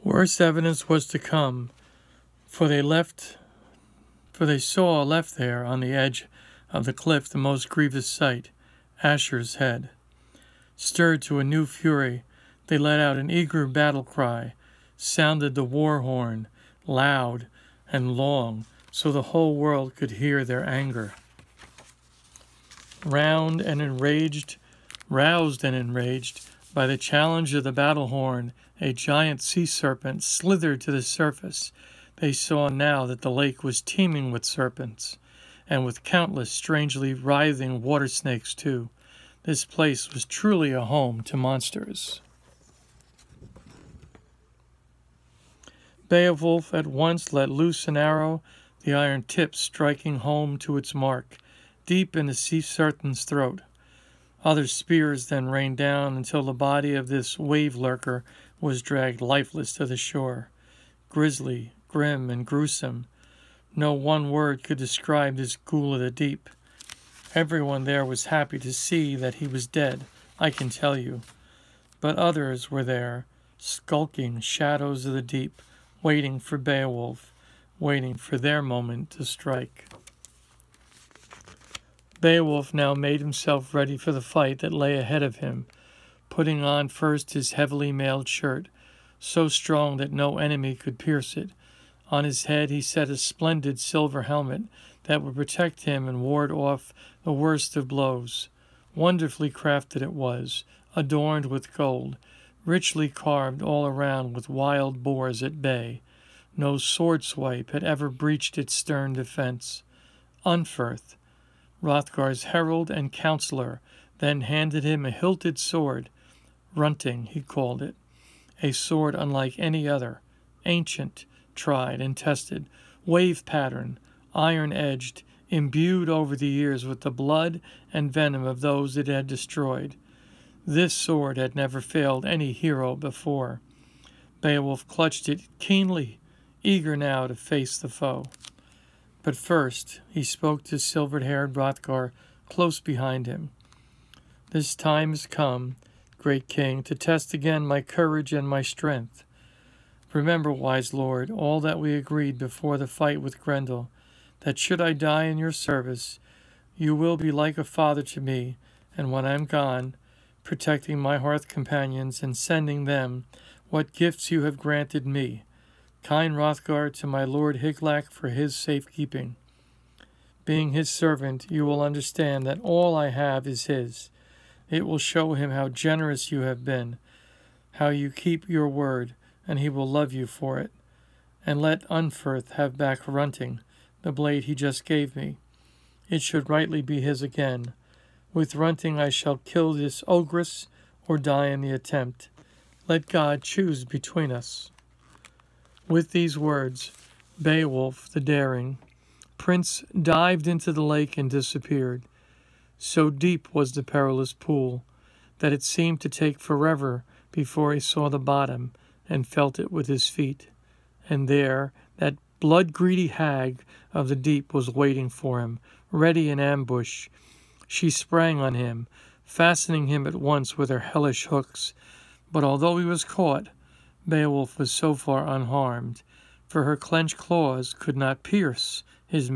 Worse evidence was to come, for they saw left there on the edge of the cliff the most grievous sight, Asher's head. Stirred to a new fury, they let out an eager battle cry, sounded the war horn, loud and long, so the whole world could hear their anger. Roused and enraged by the challenge of the battle horn, a giant sea serpent slithered to the surface. They saw now that the lake was teeming with serpents, and with countless strangely writhing water snakes too. This place was truly a home to monsters. Beowulf at once let loose an arrow, the iron tip striking home to its mark, deep in the sea serpent's throat. Other spears then rained down until the body of this wave lurker was dragged lifeless to the shore. Grisly, grim, and gruesome. No one word could describe this ghoul of the deep. Everyone there was happy to see that he was dead, I can tell you. But others were there, skulking shadows of the deep, waiting for Beowulf, waiting for their moment to strike. Beowulf now made himself ready for the fight that lay ahead of him, putting on first his heavily mailed shirt, so strong that no enemy could pierce it. On his head he set a splendid silver helmet that would protect him and ward off the worst of blows. Wonderfully crafted it was, adorned with gold, richly carved all around with wild boars at bay. No sword swipe had ever breached its stern defense. Unferth, Hrothgar's herald and counselor, then handed him a hilted sword. Runting, he called it. A sword unlike any other, ancient, tried and tested, wave pattern, iron-edged, imbued over the years with the blood and venom of those it had destroyed. This sword had never failed any hero before. Beowulf clutched it keenly, eager now to face the foe. But first he spoke to silver-haired Hrothgar close behind him. This time has come, great king, to test again my courage and my strength. Remember, wise lord, all that we agreed before the fight with Grendel, that should I die in your service, you will be like a father to me, and when I am gone, protecting my hearth companions and sending them what gifts you have granted me. Kind Hrothgar to my lord Hygelac for his safekeeping. Being his servant, you will understand that all I have is his. It will show him how generous you have been, how you keep your word, and he will love you for it. And let Unferth have back Runting, the blade he just gave me. It should rightly be his again. With Runting I shall kill this ogress or die in the attempt. Let God choose between us. With these words, Beowulf, the daring prince, dived into the lake and disappeared. So deep was the perilous pool that it seemed to take forever before he saw the bottom and felt it with his feet. And there, that blood-greedy hag of the deep was waiting for him, ready in ambush. She sprang on him, fastening him at once with her hellish hooks. But although he was caught, Beowulf was so far unharmed, for her clenched claws could not pierce his